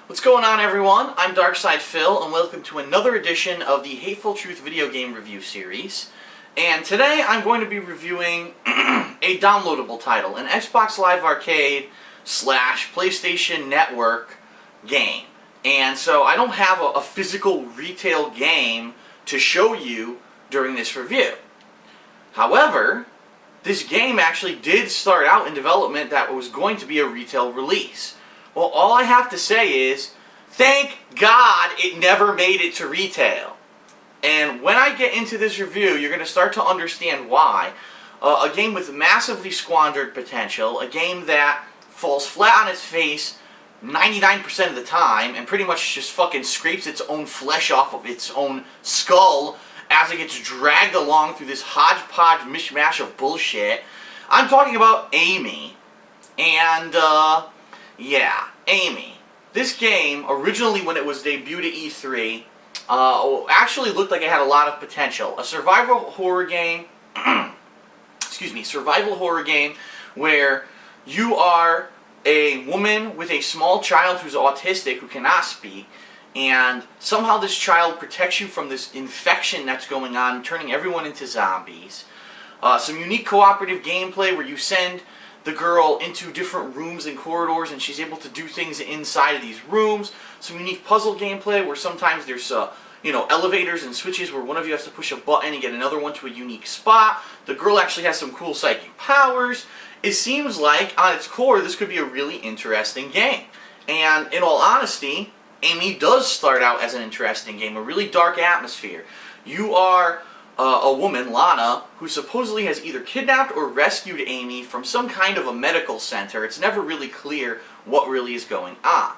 What's going on, everyone? I'm Darkside Phil, and welcome to another edition of the Hateful Truth video game review series. And today I'm going to be reviewing a downloadable title, an Xbox Live Arcade / PlayStation Network game. And so I don't have a physical retail game to show you during this review. However, this game actually did start out in development that was going to be a retail release. Well, all I have to say is, thank God it never made it to retail. And when I get into this review, you're going to start to understand why. A game with massively squandered potential, a game that falls flat on its face 99% of the time, and pretty much just fucking scrapes its own flesh off of its own skull as it gets dragged along through this hodgepodge mishmash of bullshit. I'm talking about Amy. And, yeah, Amy. This game, originally when it was debuted at E3, actually looked like it had a lot of potential. A survival horror game, survival horror game where you are a woman with a small child who's autistic, who cannot speak, and somehow this child protects you from this infection that's going on, turning everyone into zombies. Some unique cooperative gameplay where you send the girl into different rooms and corridors, and she's able to do things inside of these rooms. Some unique puzzle gameplay where sometimes there's elevators and switches where one of you has to push a button and get another one to a unique spot. The girl actually has some cool psychic powers. It seems like, on its core, this could be a really interesting game. And in all honesty, Amy does start out as an interesting game, a really dark atmosphere. You are a woman, Lana, who supposedly has either kidnapped or rescued Amy from some kind of a medical center. It's never really clear what really is going on.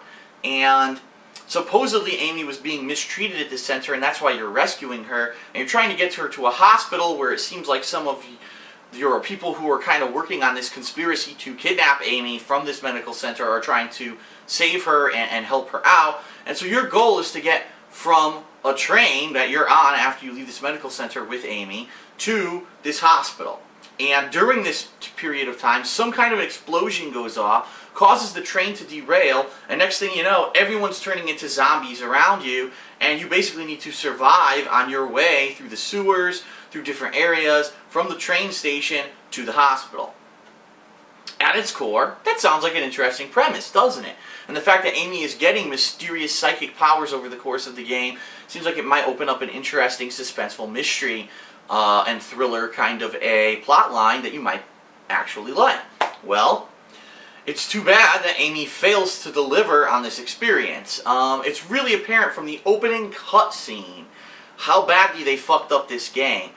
And supposedly Amy was being mistreated at this center, and that's why you're rescuing her. And you're trying to get her to a hospital where it seems like some of your people who are kind of working on this conspiracy to kidnap Amy from this medical center are trying to save her and help her out. And so your goal is to get from a train that you're on after you leave this medical center with Amy to this hospital. And during this period of time, some kind of explosion goes off, causes the train to derail, and next thing you know, everyone's turning into zombies around you, and you basically need to survive on your way through the sewers, through different areas, from the train station to the hospital. At its core, that sounds like an interesting premise, doesn't it? And the fact that Amy is getting mysterious psychic powers over the course of the game seems like it might open up an interesting, suspenseful mystery and thriller kind of a plot line that you might actually like. Well, it's too bad that Amy fails to deliver on this experience. It's really apparent from the opening cutscene how badly they fucked up this game.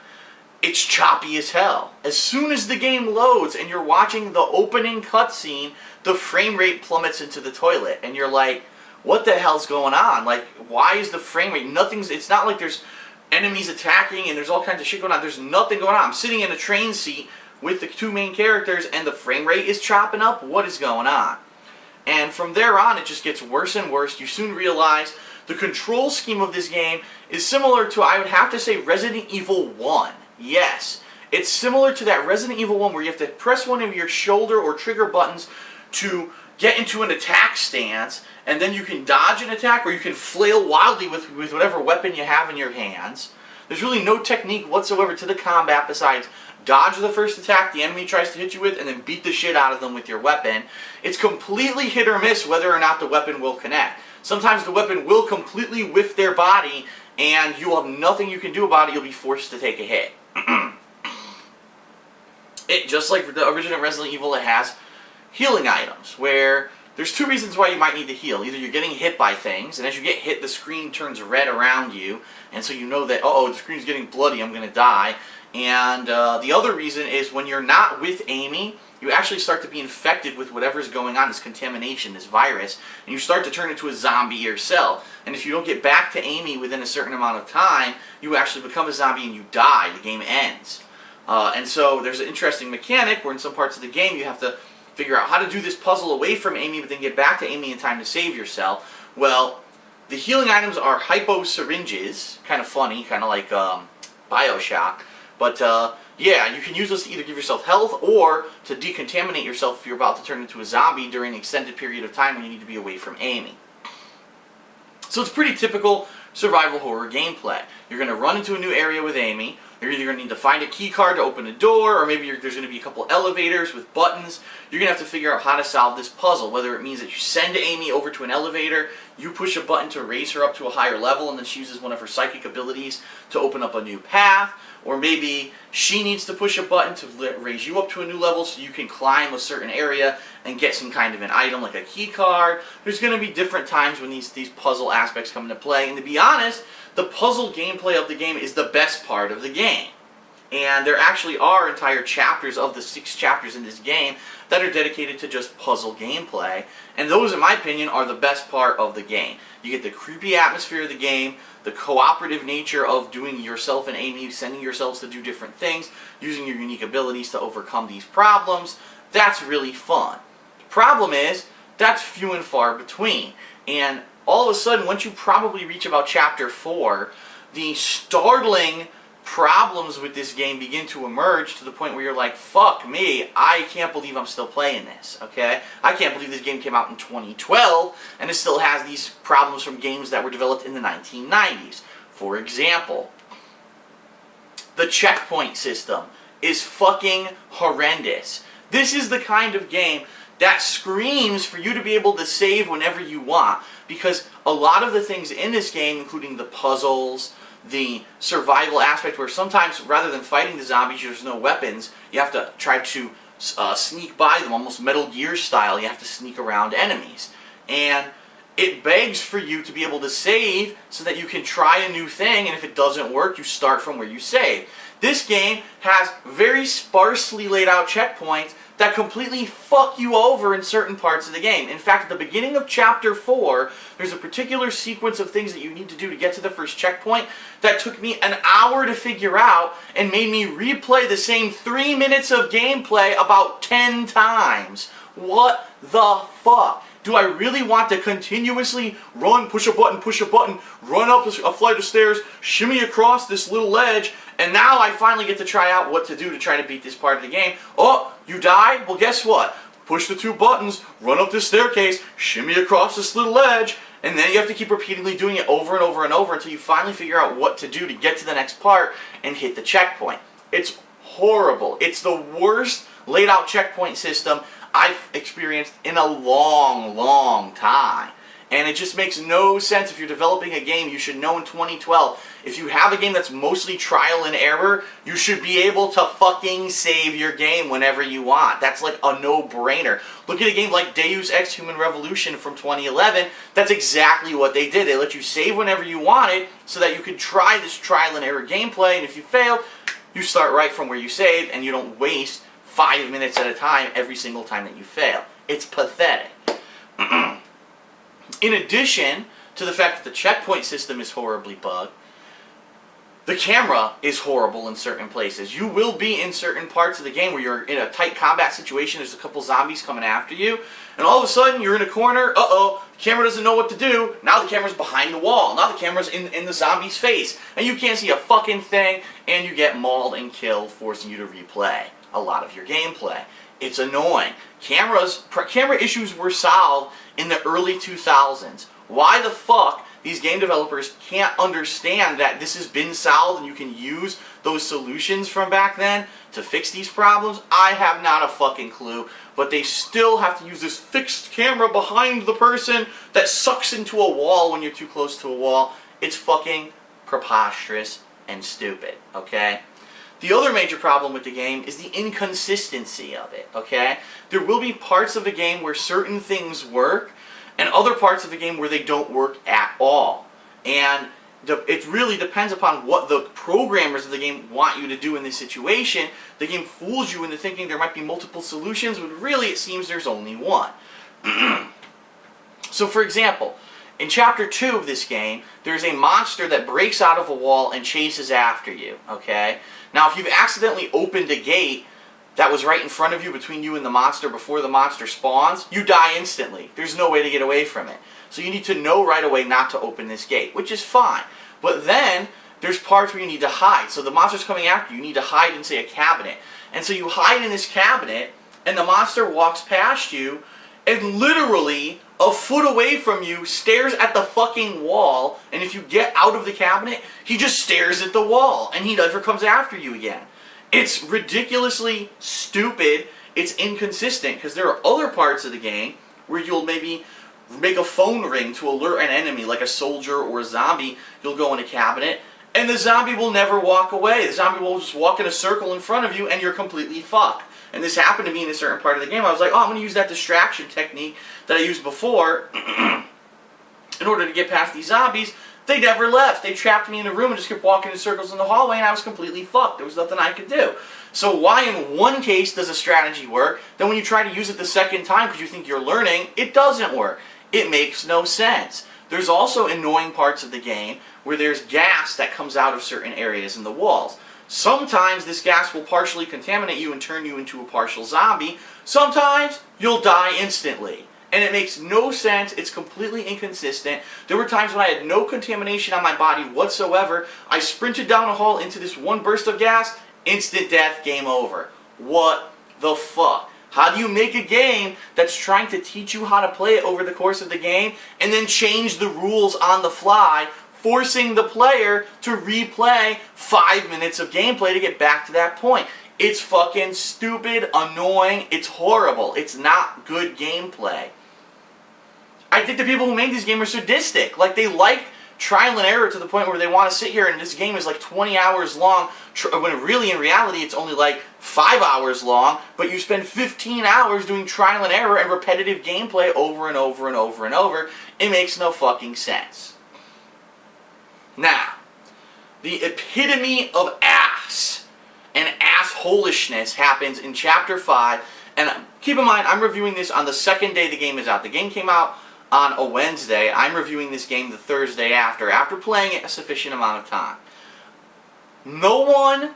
It's choppy as hell. As soon as the game loads and you're watching the opening cutscene, the frame rate plummets into the toilet. And you're like, what the hell's going on? Like, why is the frame rate? It's not like there's enemies attacking and there's all kinds of shit going on. There's nothing going on. I'm sitting in a train seat with the two main characters and the frame rate is chopping up. What is going on? And from there on, it just gets worse and worse. You soon realize the control scheme of this game is similar to, I would have to say, Resident Evil 1. Yes, it's similar to that Resident Evil 1 where you have to press one of your shoulder or trigger buttons to get into an attack stance, and then you can dodge an attack or you can flail wildly with whatever weapon you have in your hands. There's really no technique whatsoever to the combat besides dodge the first attack the enemy tries to hit you with and then beat the shit out of them with your weapon. It's completely hit or miss whether or not the weapon will connect. Sometimes the weapon will completely whiff their body and you will have nothing you can do about it. You'll be forced to take a hit. Just like the original Resident Evil, it has healing items, where there's two reasons why you might need to heal. Either you're getting hit by things, and as you get hit, the screen turns red around you, and so you know that, uh-oh, the screen's getting bloody, I'm going to die. And the other reason is when you're not with Amy, you actually start to be infected with whatever's going on, this contamination, this virus, and you start to turn into a zombie yourself. And if you don't get back to Amy within a certain amount of time, you actually become a zombie and you die. The game ends. And so there's an interesting mechanic where in some parts of the game you have to figure out how to do this puzzle away from Amy but then get back to Amy in time to save yourself. Well, the healing items are hypo syringes, kind of funny, kind of like Bioshock. But yeah, you can use this to either give yourself health or to decontaminate yourself if you're about to turn into a zombie during an extended period of time when you need to be away from Amy. So it's pretty typical survival horror gameplay. You're going to run into a new area with Amy. You're either going to need to find a key card to open a door, or maybe there's going to be a couple elevators with buttons. You're going to have to figure out how to solve this puzzle, whether it means that you send Amy over to an elevator, you push a button to raise her up to a higher level, and then she uses one of her psychic abilities to open up a new path, or maybe she needs to push a button to raise you up to a new level so you can climb a certain area and get some kind of an item like a key card. There's going to be different times when these puzzle aspects come into play, and to be honest, the puzzle gameplay of the game is the best part of the game. And there actually are entire chapters of the 6 chapters in this game that are dedicated to just puzzle gameplay. And those, in my opinion, are the best part of the game. You get the creepy atmosphere of the game, the cooperative nature of doing yourself and Amy, sending yourselves to do different things, using your unique abilities to overcome these problems. That's really fun. The problem is, that's few and far between. And all of a sudden, once you probably reach about Chapter 4, the startling problems with this game begin to emerge to the point where you're like, fuck me, I can't believe I'm still playing this, okay? I can't believe this game came out in 2012 and it still has these problems from games that were developed in the 1990s. For example, the checkpoint system is fucking horrendous. This is the kind of game that screams for you to be able to save whenever you want, because a lot of the things in this game, including the puzzles, the survival aspect, where sometimes rather than fighting the zombies, there's no weapons, you have to try to sneak by them, almost Metal Gear style. You have to sneak around enemies. And it begs for you to be able to save so that you can try a new thing, and if it doesn't work, you start from where you saved. This game has very sparsely laid out checkpoints that completely fuck you over in certain parts of the game. In fact, at the beginning of Chapter 4, there's a particular sequence of things that you need to do to get to the first checkpoint that took me an hour to figure out and made me replay the same 3 minutes of gameplay about 10 times. What the fuck? Do I really want to continuously run, push a button, run up a flight of stairs, shimmy across this little ledge, and now I finally get to try out what to do to try to beat this part of the game? Oh, you died? Well, guess what? Push the 2 buttons, run up this staircase, shimmy across this little ledge, and then you have to keep repeatedly doing it over and over and over until you finally figure out what to do to get to the next part and hit the checkpoint. It's horrible. It's the worst laid out checkpoint system I've experienced in a long, long time. And it just makes no sense. If you're developing a game, you should know in 2012, if you have a game that's mostly trial and error, you should be able to fucking save your game whenever you want. That's like a no-brainer. Look at a game like Deus Ex Human Revolution from 2011. That's exactly what they did. They let you save whenever you wanted so that you could try this trial and error gameplay, and if you fail, you start right from where you saved, and you don't waste 5 minutes at a time every single time that you fail. It's pathetic. In addition to the fact that the checkpoint system is horribly bugged, the camera is horrible in certain places. You will be in certain parts of the game where you're in a tight combat situation, there's a couple zombies coming after you, and all of a sudden you're in a corner, uh-oh, the camera doesn't know what to do, now the camera's behind the wall, now the camera's in the zombie's face, and you can't see a fucking thing, and you get mauled and killed, forcing you to replay a lot of your gameplay. It's annoying. Camera issues were solved in the early 2000s. Why the fuck these game developers can't understand that this has been solved and you can use those solutions from back then to fix these problems? I have not a fucking clue. But they still have to use this fixed camera behind the person that sucks into a wall when you're too close to a wall. It's fucking preposterous and stupid, okay? The other major problem with the game is the inconsistency of it, okay? There will be parts of the game where certain things work, and other parts of the game where they don't work at all. And it really depends upon what the programmers of the game want you to do in this situation. The game fools you into thinking there might be multiple solutions, but really it seems there's only one. So for example, in Chapter 2 of this game, there's a monster that breaks out of a wall and chases after you, okay? Now, if you've accidentally opened a gate that was right in front of you, between you and the monster, before the monster spawns, you die instantly. There's no way to get away from it. So you need to know right away not to open this gate, which is fine. But then, there's parts where you need to hide. So the monster's coming after you, you need to hide in, say, a cabinet. And so you hide in this cabinet, and the monster walks past you, and literally a foot away from you, stares at the fucking wall, and if you get out of the cabinet, he just stares at the wall, and he never comes after you again. It's ridiculously stupid. It's inconsistent, because there are other parts of the game where you'll maybe make a phone ring to alert an enemy, like a soldier or a zombie. You'll go in a cabinet, and the zombie will never walk away. The zombie will just walk in a circle in front of you, and you're completely fucked. And this happened to me in a certain part of the game. I was like, oh, I'm going to use that distraction technique that I used before in order to get past these zombies. They never left. They trapped me in a room and just kept walking in circles in the hallway, and I was completely fucked. There was nothing I could do. So why in one case does a strategy work, then when you try to use it the second time because you think you're learning, it doesn't work. It makes no sense. There's also annoying parts of the game where there's gas that comes out of certain areas in the walls. Sometimes this gas will partially contaminate you and turn you into a partial zombie. Sometimes you'll die instantly. And it makes no sense. It's completely inconsistent. There were times when I had no contamination on my body whatsoever. I sprinted down a hall into this one burst of gas. Instant death, game over. What the fuck? How do you make a game that's trying to teach you how to play it over the course of the game and then change the rules on the fly, forcing the player to replay 5 minutes of gameplay to get back to that point? It's fucking stupid, annoying, it's horrible. It's not good gameplay. I think the people who made this game are sadistic. Like, they like trial and error to the point where they want to sit here and this game is like 20 hours long, when really in reality it's only like 5 hours long, but you spend 15 hours doing trial and error and repetitive gameplay over and over and over and over. It makes no fucking sense. Now, the epitome of ass and assholishness happens in Chapter 5, and keep in mind, I'm reviewing this on the second day the game is out. The game came out on a Wednesday. I'm reviewing this game the Thursday after playing it a sufficient amount of time. No one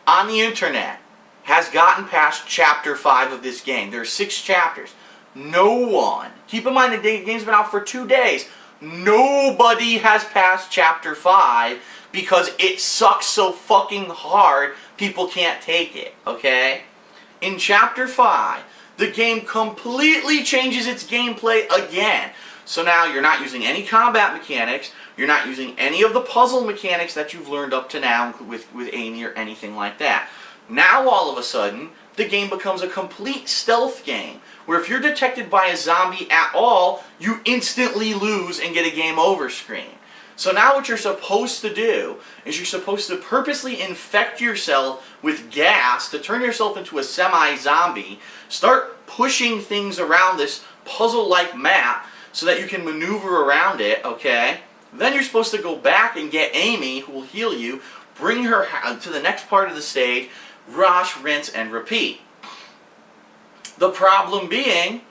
on the internet has gotten past Chapter 5 of this game. There are 6 chapters. No one. Keep in mind the game's been out for 2 days. Nobody has passed Chapter 5 because it sucks so fucking hard people can't take it, okay? In Chapter 5, the game completely changes its gameplay again. So now you're not using any combat mechanics, you're not using any of the puzzle mechanics that you've learned up to now with Amy or anything like that. Now all of a sudden, the game becomes a complete stealth game, where if you're detected by a zombie at all, you instantly lose and get a game over screen. So now what you're supposed to do is you're supposed to purposely infect yourself with gas to turn yourself into a semi-zombie, start pushing things around this puzzle-like map so that you can maneuver around it, okay? Then you're supposed to go back and get Amy, who will heal you, bring her to the next part of the stage, rush, rinse, and repeat. The problem being,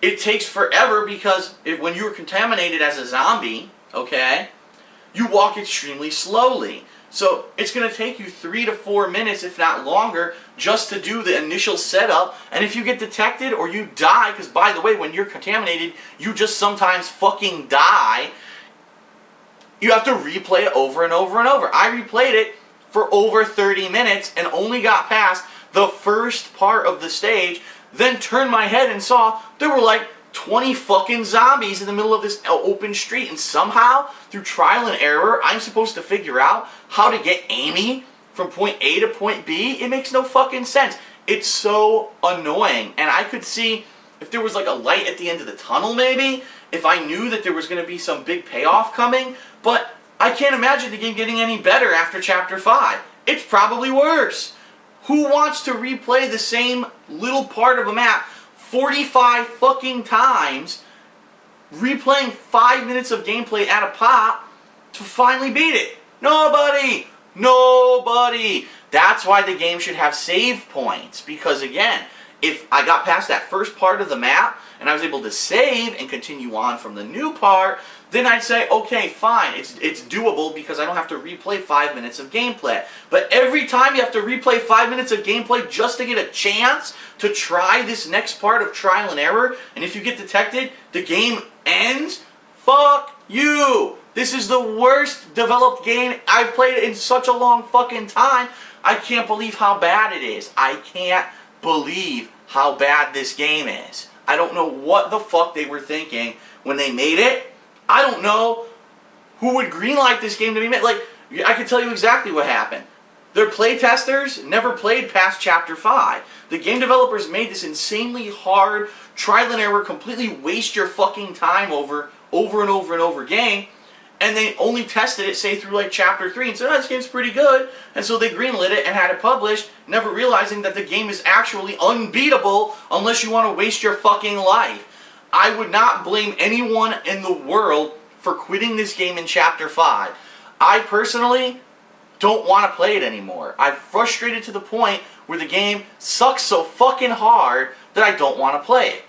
it takes forever because when you're contaminated as a zombie, okay, you walk extremely slowly. So it's going to take you 3 to 4 minutes, if not longer, just to do the initial setup. And if you get detected or you die, because by the way, when you're contaminated, you just sometimes fucking die, you have to replay it over and over and over. I replayed it for over 30 minutes and only got past the first part of the stage, then turned my head and saw there were like 20 fucking zombies in the middle of this open street, and somehow, through trial and error, I'm supposed to figure out how to get Amy from point A to point B? It makes no fucking sense. It's so annoying, and I could see if there was like a light at the end of the tunnel maybe, if I knew that there was going to be some big payoff coming, but I can't imagine the game getting any better after Chapter 5. It's probably worse. Who wants to replay the same little part of a map 45 fucking times, replaying 5 minutes of gameplay at a pop to finally beat it? Nobody! Nobody! That's why the game should have save points, because again, if I got past that first part of the map and I was able to save and continue on from the new part, then I'd say, okay, fine, it's doable because I don't have to replay 5 minutes of gameplay. But every time you have to replay 5 minutes of gameplay just to get a chance to try this next part of trial and error, and if you get detected, the game ends? Fuck you! This is the worst developed game I've played in such a long fucking time. I can't believe how bad it is. I can't believe how bad this game is. I don't know what the fuck they were thinking when they made it. I don't know who would greenlight this game to be made. Like, I can tell you exactly what happened. Their playtesters never played past Chapter 5. The game developers made this insanely hard, trial and error, completely waste your fucking time over and over game, and they only tested it, say, through like Chapter 3, and said, oh, this game's pretty good, and so they greenlit it and had it published, never realizing that the game is actually unbeatable unless you want to waste your fucking life. I would not blame anyone in the world for quitting this game in Chapter 5. I personally don't want to play it anymore. I'm frustrated to the point where the game sucks so fucking hard that I don't want to play it.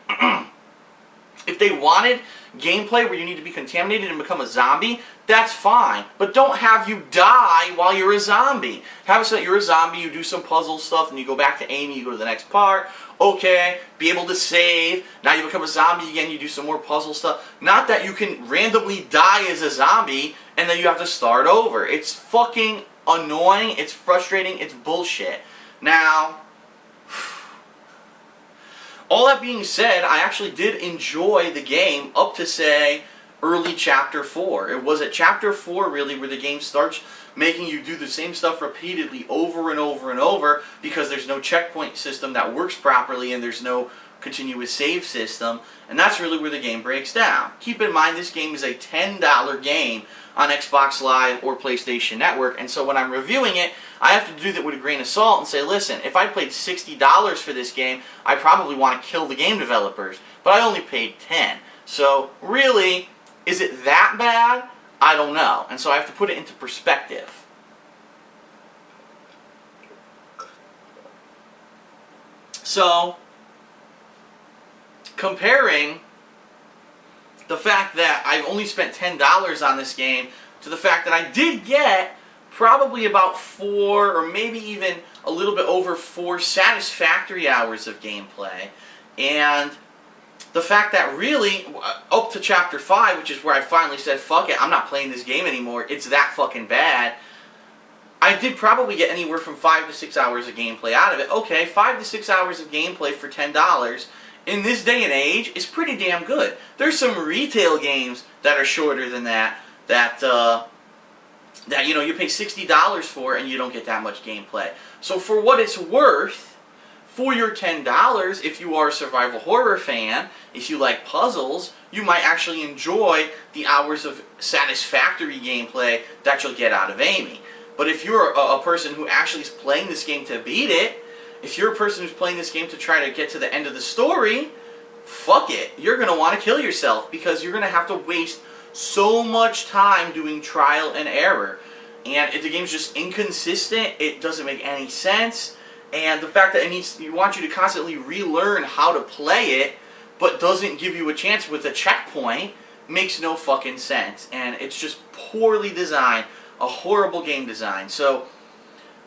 If they wanted gameplay where you need to be contaminated and become a zombie, that's fine. But don't have you die while you're a zombie. Have it so that you're a zombie, you do some puzzle stuff, and you go back to Amy, you go to the next part. Okay, be able to save. Now you become a zombie again, you do some more puzzle stuff. Not that you can randomly die as a zombie and then you have to start over. It's fucking annoying, it's frustrating, it's bullshit. Now, all that being said, I actually did enjoy the game up to, say, early Chapter 4. It was at Chapter 4, really, where the game starts making you do the same stuff repeatedly over and over because there's no checkpoint system that works properly and there's no continuous save system, and that's really where the game breaks down. Keep in mind, this game is a $10 game on Xbox Live or PlayStation Network, and so when I'm reviewing it, I have to do that with a grain of salt and say, listen, if I paid $60 for this game, I probably want to kill the game developers, but I only paid $10. So really, is it that bad? I don't know, and so I have to put it into perspective. So, comparing the fact that I've only spent $10 on this game to the fact that I did get probably about 4 or maybe even a little bit over 4 satisfactory hours of gameplay, and the fact that really, up to Chapter 5, which is where I finally said, fuck it, I'm not playing this game anymore, it's that fucking bad, I did probably get anywhere from 5 to 6 hours of gameplay out of it. Okay, 5 to 6 hours of gameplay for $10 in this day and age is pretty damn good. There's some retail games that are shorter than that you know, you pay $60 for and you don't get that much gameplay. So for what it's worth, for your $10, if you are a survival horror fan, if you like puzzles, you might actually enjoy the hours of satisfactory gameplay that you'll get out of Amy. But if you're a person who actually is playing this game to beat it, if you're a person who's playing this game to try to get to the end of the story, fuck it. You're going to want to kill yourself because you're going to have to waste so much time doing trial and error. And if the game's just inconsistent, it doesn't make any sense. And the fact that it wants you to constantly relearn how to play it, but doesn't give you a chance with a checkpoint, makes no fucking sense. And it's just poorly designed, a horrible game design. So,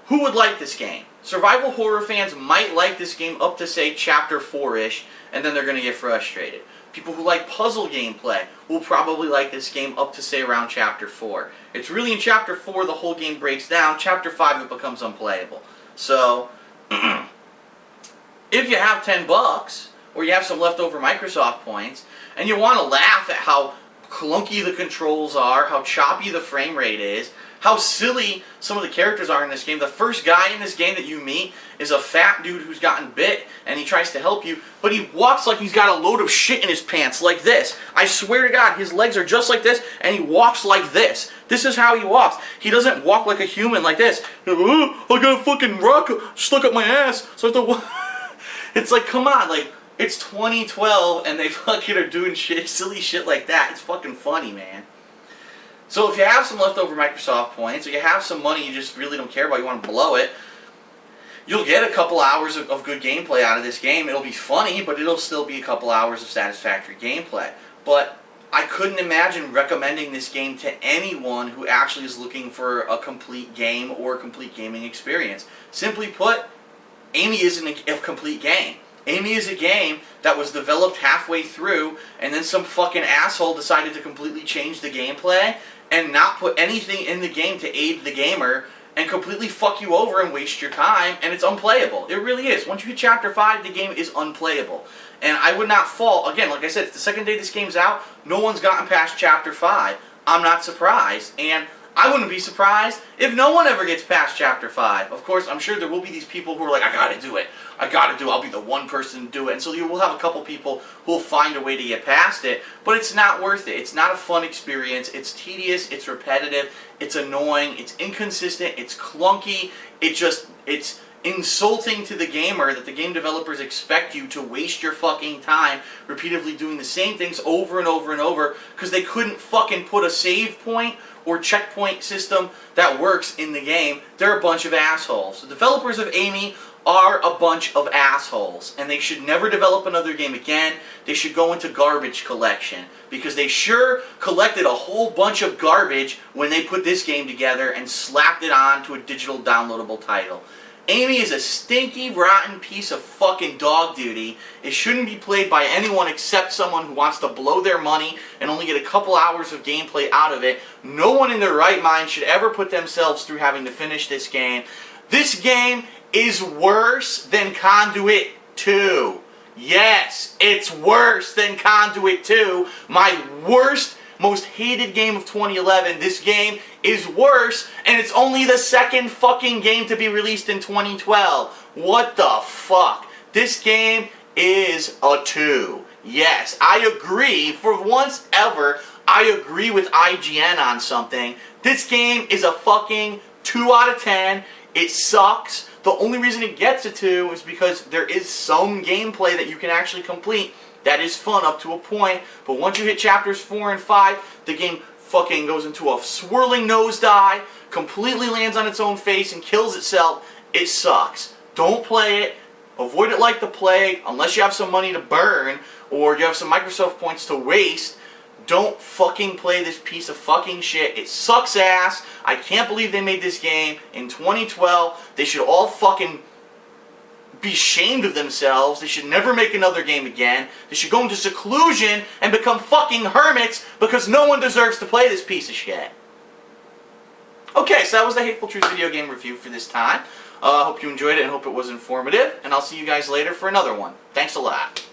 who would like this game? Survival horror fans might like this game up to, say, Chapter 4-ish, and then they're going to get frustrated. People who like puzzle gameplay will probably like this game up to, say, around Chapter 4. It's really in Chapter 4 the whole game breaks down. Chapter 5 it becomes unplayable. So, if you have $10, or you have some leftover Microsoft points, and you want to laugh at how clunky the controls are, how choppy the frame rate is, how silly some of the characters are in this game. The first guy in this game that you meet is a fat dude who's gotten bit, and he tries to help you, but he walks like he's got a load of shit in his pants, like this. I swear to God, his legs are just like this, and he walks like this. This is how he walks. He doesn't walk like a human like this. I got a fucking rock stuck up my ass, so I have to It's like, come on, like, it's 2012, and they fucking are doing shit, silly shit like that. It's fucking funny, man. So if you have some leftover Microsoft points, or you have some money you just really don't care about, you want to blow it, you'll get a couple hours of good gameplay out of this game. It'll be funny, but it'll still be a couple hours of satisfactory gameplay. But I couldn't imagine recommending this game to anyone who actually is looking for a complete game or a complete gaming experience. Simply put, Amy isn't a complete game. Amy is a game that was developed halfway through, and then some fucking asshole decided to completely change the gameplay and not put anything in the game to aid the gamer and completely fuck you over and waste your time, and it's unplayable. It really is. Once you hit Chapter 5, the game is unplayable. And I would not fault, again, like I said, it's the second day this game's out, no one's gotten past Chapter 5. I'm not surprised, and I wouldn't be surprised if no one ever gets past Chapter 5. Of course, I'm sure there will be these people who are like, I gotta do it. I gotta do it. I'll be the one person to do it. And so you will have a couple people who will find a way to get past it, but it's not worth it. It's not a fun experience. It's tedious. It's repetitive. It's annoying. It's inconsistent. It's clunky. It's insulting to the gamer that the game developers expect you to waste your fucking time repeatedly doing the same things over and over and over because they couldn't fucking put a save point or checkpoint system that works in the game. They're a bunch of assholes. The developers of Amy are a bunch of assholes, and they should never develop another game again. They should go into garbage collection, because they sure collected a whole bunch of garbage when they put this game together and slapped it on to a digital downloadable title. Amy is a stinky, rotten piece of fucking dog duty. It shouldn't be played by anyone except someone who wants to blow their money and only get a couple hours of gameplay out of it. No one in their right mind should ever put themselves through having to finish this game. This game is worse than Conduit 2. Yes, it's worse than Conduit 2. My worst, most hated game of 2011. This game is worse, and it's only the second fucking game to be released in 2012. What the fuck? This game is a 2. Yes, I agree. For once ever, I agree with IGN on something. This game is a fucking 2 out of 10. It sucks. The only reason it gets a 2 is because there is some gameplay that you can actually complete that is fun up to a point, but once you hit chapters 4 and 5, the game fucking goes into a swirling nosedive, completely lands on its own face and kills itself. It sucks. Don't play it. Avoid it like the plague, unless you have some money to burn or you have some Microsoft points to waste. Don't fucking play this piece of fucking shit. It sucks ass. I can't believe they made this game in 2012. They should all fucking be ashamed of themselves. They should never make another game again. They should go into seclusion and become fucking hermits because no one deserves to play this piece of shit. Okay, so that was the Hateful Truth video game review for this time. I hope you enjoyed it and hope it was informative. And I'll see you guys later for another one. Thanks a lot.